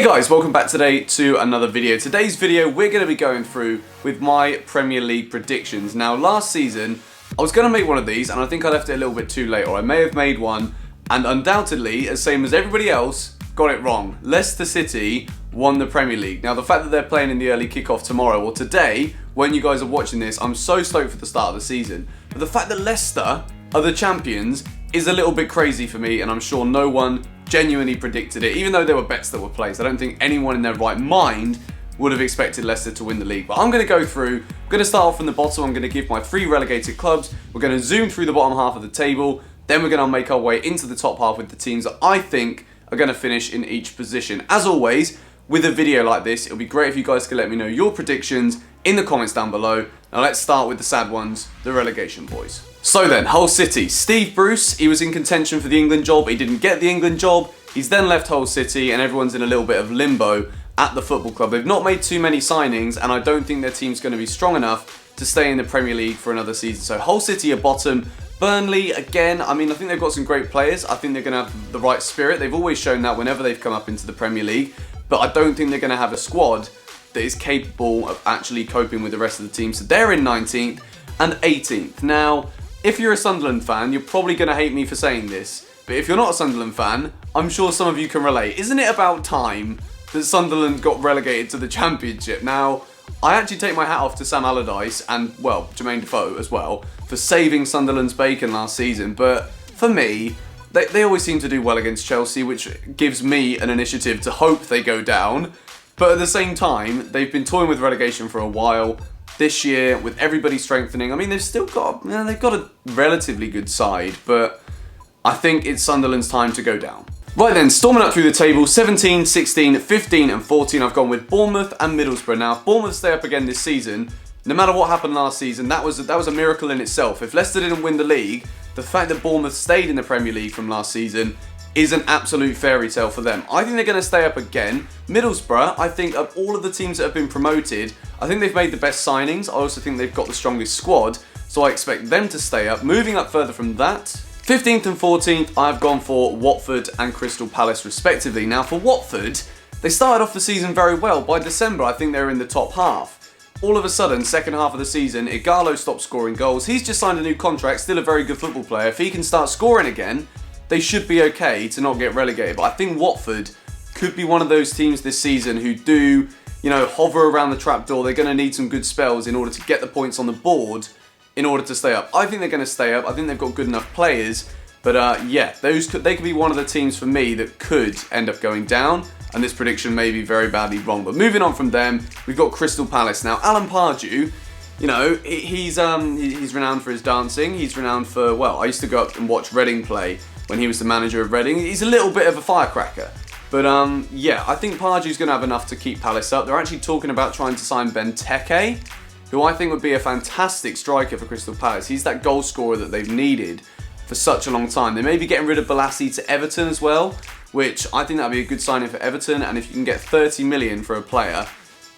guys, welcome back today to another video. Today's video we're going to be going through with my Premier League predictions. Now last season I was going to make one of these and I think I left it a little bit too late, or I may have made one and undoubtedly, as same as everybody else, got it wrong. Leicester City won the Premier League. Now the fact that they're playing in the early kickoff tomorrow, or today when you guys are watching this, I'm so stoked for the start of the season. But the fact that Leicester are the champions is a little bit crazy for me, and I'm sure no one genuinely predicted it, even though there were bets that were placed. I don't think anyone in their right mind would have expected Leicester to win the league. But I'm going to go through, I'm going to start off from the bottom. I'm going to give my 3 relegated clubs. We're going to zoom through the bottom half of the table. Then we're going to make our way into the top half with the teams that I think are going to finish in each position. As always, with a video like this, it'll be great if you guys could let me know your predictions in the comments down below. Now let's start with the sad ones, the relegation boys. So then, Hull City. Steve Bruce, he was in contention for the England job. He didn't get the England job. He's then left Hull City and everyone's in a little bit of limbo at the football club. They've not made too many signings and I don't think their team's going to be strong enough to stay in the Premier League for another season. So Hull City are bottom. Burnley, again, I mean, I think they've got some great players. I think they're going to have the right spirit. They've always shown that whenever they've come up into the Premier League. But I don't think they're going to have a squad that is capable of actually coping with the rest of the team. So they're in 19th and 18th. Now, if you're a Sunderland fan, you're probably going to hate me for saying this. But if you're not a Sunderland fan, I'm sure some of you can relate. Isn't it about time that Sunderland got relegated to the Championship? Now, I actually take my hat off to Sam Allardyce and, well, Jermaine Defoe as well for saving Sunderland's bacon last season. But for me, they always seem to do well against Chelsea, which gives me an initiative to hope they go down. But at the same time, they've been toying with relegation for a while. This year, with everybody strengthening, I mean, they've still got, they've got a relatively good side, but I think it's Sunderland's time to go down. Right then, storming up through the table, 17, 16, 15 and 14, I've gone with Bournemouth and Middlesbrough. Now, if Bournemouth stay up again this season, no matter what happened last season, that was a miracle in itself. If Leicester didn't win the league, the fact that Bournemouth stayed in the Premier League from last season is an absolute fairy tale for them. I think they're going to stay up again. Middlesbrough, I think of all of the teams that have been promoted, I think they've made the best signings. I also think they've got the strongest squad, so I expect them to stay up. Moving up further from that, 15th and 14th, I've gone for Watford and Crystal Palace respectively. Now for Watford, they started off the season very well. By December, I think they were in the top half. All of a sudden, second half of the season, Ighalo stopped scoring goals. He's just signed a new contract, still a very good football player. If he can start scoring again, they should be okay to not get relegated. But I think Watford could be one of those teams this season who do, hover around the trapdoor. They're going to need some good spells in order to get the points on the board in order to stay up. I think they're going to stay up. I think they've got good enough players. But yeah, they could be one of the teams for me that could end up going down. And this prediction may be very badly wrong. But moving on from them, we've got Crystal Palace. Now, Alan Pardew, he's renowned for his dancing. He's renowned for, well, I used to go up and watch Reading play when he was the manager of Reading. He's a little bit of a firecracker. But yeah, I think Pardew's going to have enough to keep Palace up. They're actually talking about trying to sign Benteke, who I think would be a fantastic striker for Crystal Palace. He's that goal scorer that they've needed for such a long time. They may be getting rid of Balassi to Everton as well, which I think that would be a good signing for Everton. And if you can get 30 million for a player,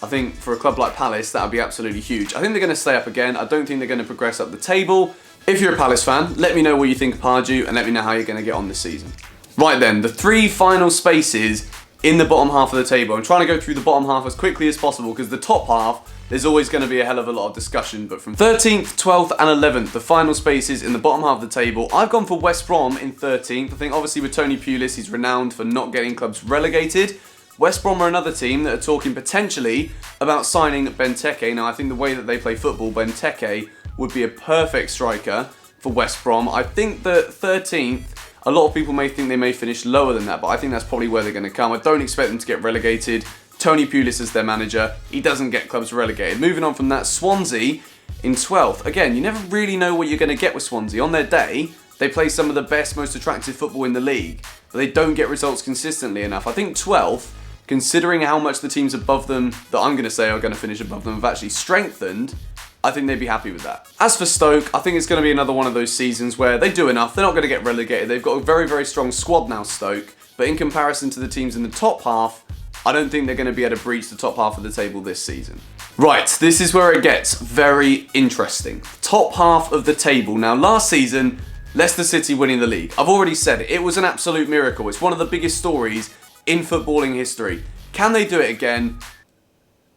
I think for a club like Palace, that would be absolutely huge. I think they're going to stay up again. I don't think they're going to progress up the table. If you're a Palace fan, let me know what you think of Pardew and let me know how you're going to get on this season. Right then, the 3 final spaces in the bottom half of the table. I'm trying to go through the bottom half as quickly as possible because the top half, there's always going to be a hell of a lot of discussion. But from 13th, 12th and 11th, the final spaces in the bottom half of the table, I've gone for West Brom in 13th. I think obviously with Tony Pulis, he's renowned for not getting clubs relegated. West Brom are another team that are talking potentially about signing Benteke. Now, I think the way that they play football, Benteke would be a perfect striker for West Brom. I think that 13th, a lot of people may think they may finish lower than that, but I think that's probably where they're going to come. I don't expect them to get relegated. Tony Pulis is their manager. He doesn't get clubs relegated. Moving on from that, Swansea in 12th. Again, you never really know what you're going to get with Swansea. On their day, they play some of the best, most attractive football in the league, but they don't get results consistently enough. I think 12th, considering how much the teams above them that I'm going to say are going to finish above them have actually strengthened, I think they'd be happy with that. As for Stoke, I think it's going to be another one of those seasons where they do enough. They're not going to get relegated. They've got a very, very strong squad now, Stoke. But in comparison to the teams in the top half, I don't think they're going to be able to breach the top half of the table this season. Right, this is where it gets very interesting. Top half of the table. Now, last season, Leicester City winning the league. I've already said it. It was an absolute miracle. It's one of the biggest stories in footballing history. Can they do it again?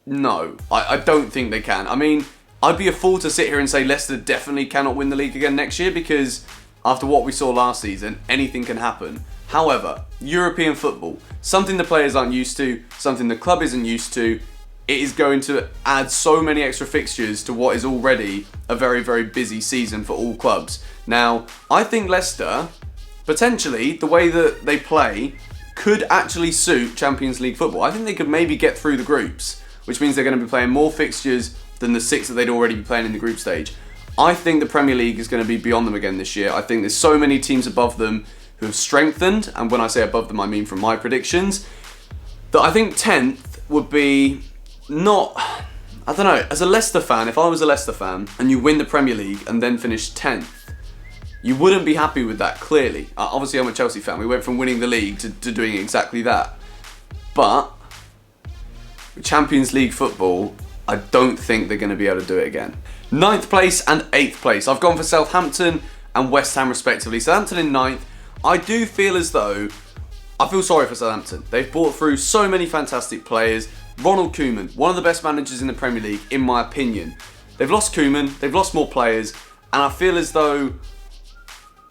No, I don't think they can. I mean, I'd be a fool to sit here and say Leicester definitely cannot win the league again next year, because after what we saw last season, anything can happen. However, European football, something the players aren't used to, something the club isn't used to, it is going to add so many extra fixtures to what is already a very, very busy season for all clubs. Now, I think Leicester, potentially, the way that they play could actually suit Champions League football. I think they could maybe get through the groups, which means they're going to be playing more fixtures than the 6 that they'd already be playing in the group stage. I think the Premier League is going to be beyond them again this year. I think there's so many teams above them who have strengthened, and when I say above them, I mean from my predictions, that I think 10th would be not... I don't know, as a Leicester fan, if I was a Leicester fan and you win the Premier League and then finish 10th, you wouldn't be happy with that, clearly. Obviously, I'm a Chelsea fan. We went from winning the league to doing exactly that. But Champions League football, I don't think they're going to be able to do it again. 9th place and 8th place. I've gone for Southampton and West Ham respectively. Southampton in 9th. I do feel as though, I feel sorry for Southampton. They've brought through so many fantastic players. Ronald Koeman, one of the best managers in the Premier League, in my opinion. They've lost Koeman, they've lost more players, and I feel as though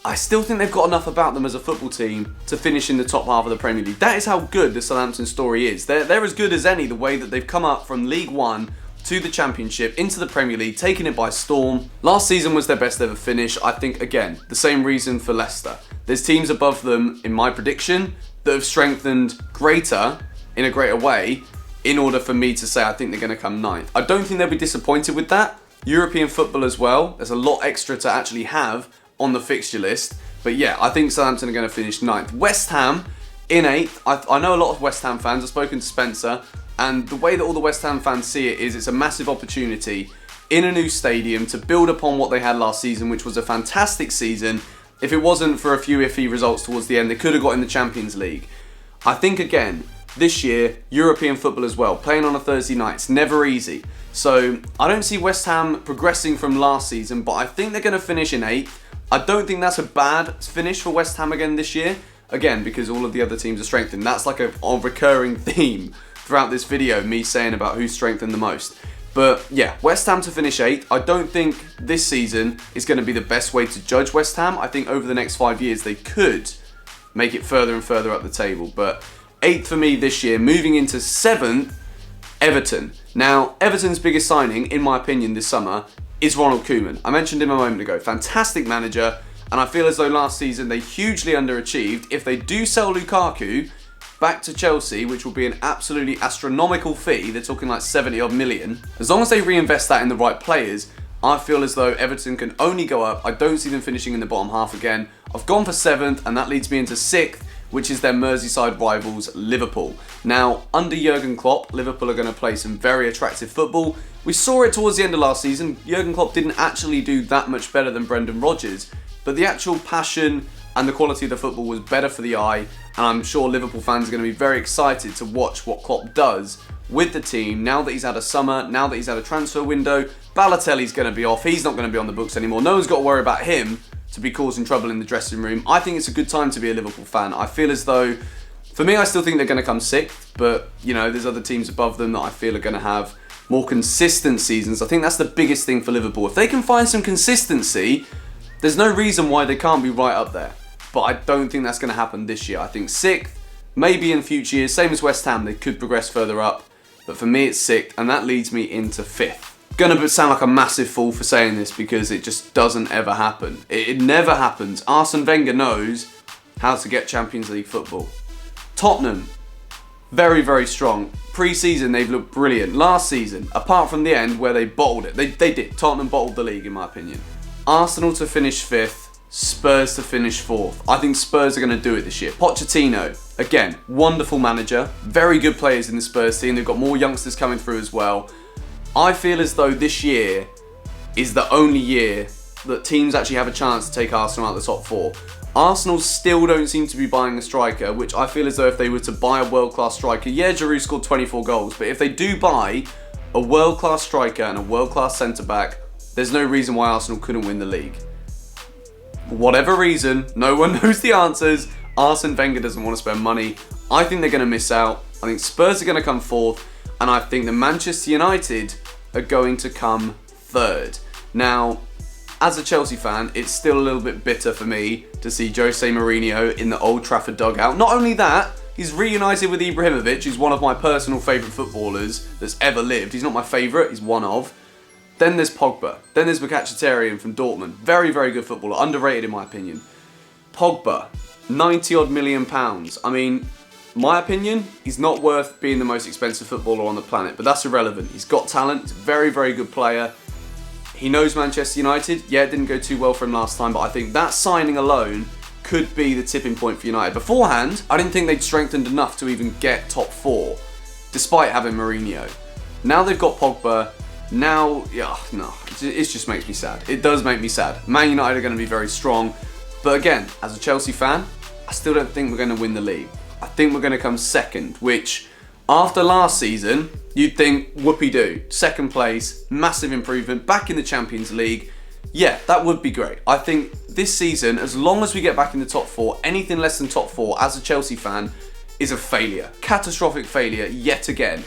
I still think they've got enough about them as a football team to finish in the top half of the Premier League. That is how good the Southampton story is. They're as good as any, the way that they've come up from League One to the Championship, into the Premier League, taking it by storm. Last season was their best ever finish. I think, again, the same reason for Leicester. There's teams above them, in my prediction, that have strengthened in a greater way, in order for me to say I think they're going to come 9th. I don't think they'll be disappointed with that. European football as well. There's a lot extra to actually have on the fixture list. But yeah, I think Southampton are going to finish 9th. West Ham in 8th. I know a lot of West Ham fans. I've spoken to Spencer, and the way that all the West Ham fans see it is it's a massive opportunity in a new stadium to build upon what they had last season, which was a fantastic season. If it wasn't for a few iffy results towards the end, they could have got in the Champions League. I think, again, this year, European football as well, playing on a Thursday night, it's never easy. So I don't see West Ham progressing from last season, but I think they're going to finish in 8th. I don't think that's a bad finish for West Ham again this year. Again, because all of the other teams are strengthened. That's like a recurring theme throughout this video, me saying about who's strengthened the most. But yeah, West Ham to finish 8th. I don't think this season is going to be the best way to judge West Ham. I think over the next 5 years they could make it further and further up the table. But 8th for me this year. Moving into 7th, Everton. Now, Everton's biggest signing, in my opinion, this summer is Ronald Koeman. I mentioned him a moment ago. Fantastic manager, and I feel as though last season they hugely underachieved. If they do sell Lukaku back to Chelsea, which will be an absolutely astronomical fee, they're talking like 70 odd million, as long as they reinvest that in the right players, I feel as though Everton can only go up. I don't see them finishing in the bottom half again. I've gone for 7th, and that leads me into 6th, which is their Merseyside rivals, Liverpool. Now, under Jurgen Klopp, Liverpool are going to play some very attractive football. We saw it towards the end of last season. Jurgen Klopp didn't actually do that much better than Brendan Rodgers, but the actual passion and the quality of the football was better for the eye, and I'm sure Liverpool fans are going to be very excited to watch what Klopp does with the team now that he's had a summer, now that he's had a transfer window. Balotelli's going to be off. He's not going to be on the books anymore. No one's got to worry about him to be causing trouble in the dressing room. I think it's a good time to be a Liverpool fan. I feel as though, for me, I still think they're going to come 6th, but, you know, there's other teams above them that I feel are going to have more consistent seasons. I think that's the biggest thing for Liverpool. If they can find some consistency, there's no reason why they can't be right up there. But I don't think that's going to happen this year. I think 6th, maybe in future years, same as West Ham, they could progress further up. But for me, it's 6th, and that leads me into 5th. Gonna sound like a massive fool for saying this because it just doesn't ever happen. It never happens. Arsene Wenger knows how to get Champions League football. Tottenham, very, very strong. Pre-season, they've looked brilliant. Last season, apart from the end where they bottled it, they did. Tottenham bottled the league, in my opinion. Arsenal to finish 5th, Spurs to finish 4th. I think Spurs are going to do it this year. Pochettino, again, wonderful manager. Very good players in the Spurs team. They've got more youngsters coming through as well. I feel as though this year is the only year that teams actually have a chance to take Arsenal out of the top 4. Arsenal still don't seem to be buying a striker, which I feel as though if they were to buy a world-class striker, yeah, Giroud scored 24 goals, but if they do buy a world-class striker and a world-class centre-back, there's no reason why Arsenal couldn't win the league. For whatever reason, no one knows the answers. Arsene Wenger doesn't want to spend money. I think they're going to miss out. I think Spurs are going to come fourth, and I think the Manchester United are going to come third. Now, as a Chelsea fan, it's still a little bit bitter for me to see Jose Mourinho in the Old Trafford dugout. Not only that, he's reunited with Ibrahimovic, who's one of my personal favourite footballers that's ever lived. He's not my favourite, he's one of. Then there's Pogba. Then there's Mkhitaryan from Dortmund. Very, very good footballer. Underrated in my opinion. Pogba, 90 odd million pounds. I mean, my opinion, he's not worth being the most expensive footballer on the planet, but that's irrelevant. He's got talent, he's a very, very good player. He knows Manchester United. Yeah, it didn't go too well for him last time, but I think that signing alone could be the tipping point for United. Beforehand, I didn't think they'd strengthened enough to even get top four, despite having Mourinho. Now they've got Pogba. Now, it just makes me sad. It does make me sad. Man United are going to be very strong. But again, as a Chelsea fan, I still don't think we're going to win the league. I think we're going to come second, which after last season, you'd think, whoopee-doo. Second place, massive improvement, back in the Champions League. Yeah, that would be great. I think this season, as long as we get back in the top four, anything less than top four, as a Chelsea fan, is a failure. Catastrophic failure yet again.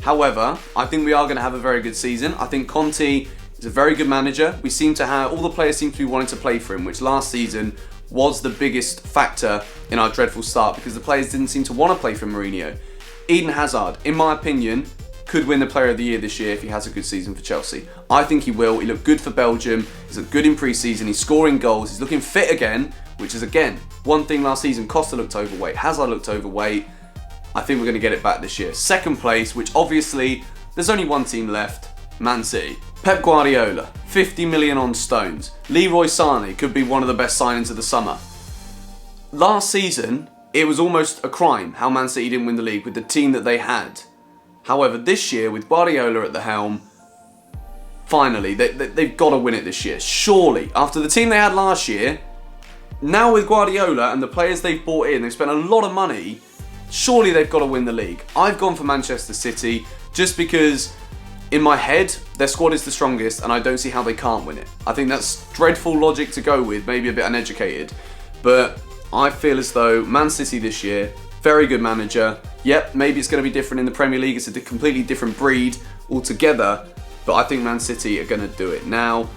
However, I think we are going to have a very good season. I think Conte is a very good manager. We seem to have, all the players seem to be wanting to play for him, which last season was the biggest factor in our dreadful start because the players didn't seem to want to play for Mourinho. Eden Hazard, in my opinion, could win the Player of the Year this year if he has a good season for Chelsea. I think he will. He looked good for Belgium. He's looked good in pre-season. He's scoring goals. He's looking fit again, which is, again, one thing last season. Costa looked overweight. Hazard looked overweight. I think we're going to get it back this year. Second place, which obviously, there's only one team left, Man City. Pep Guardiola, 50 million on Stones. Leroy Sané could be one of the best signings of the summer. Last season, it was almost a crime how Man City didn't win the league with the team that they had. However, this year, with Guardiola at the helm, finally, they've got to win it this year. Surely, after the team they had last year, now with Guardiola and the players they've brought in, they've spent a lot of money, surely they've got to win the league. I've gone for Manchester City just because, in my head, their squad is the strongest and I don't see how they can't win it. I think that's dreadful logic to go with, maybe a bit uneducated, but I feel as though Man City this year, very good manager. Yep, maybe it's going to be different in the Premier League. It's a completely different breed altogether, but I think Man City are going to do it. Now,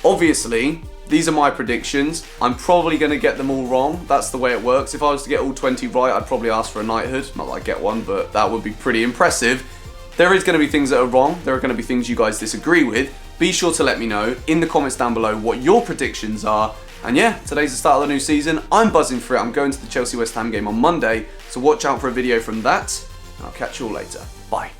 obviously, these are my predictions. I'm probably going to get them all wrong. That's the way it works. If I was to get all 20 right, I'd probably ask for a knighthood. Not that I get one, but that would be pretty impressive. There is going to be things that are wrong. There are going to be things you guys disagree with. Be sure to let me know in the comments down below what your predictions are. And yeah, today's the start of the new season. I'm buzzing for it. I'm going to the Chelsea West Ham game on Monday, so watch out for a video from that. And I'll catch you all later. Bye.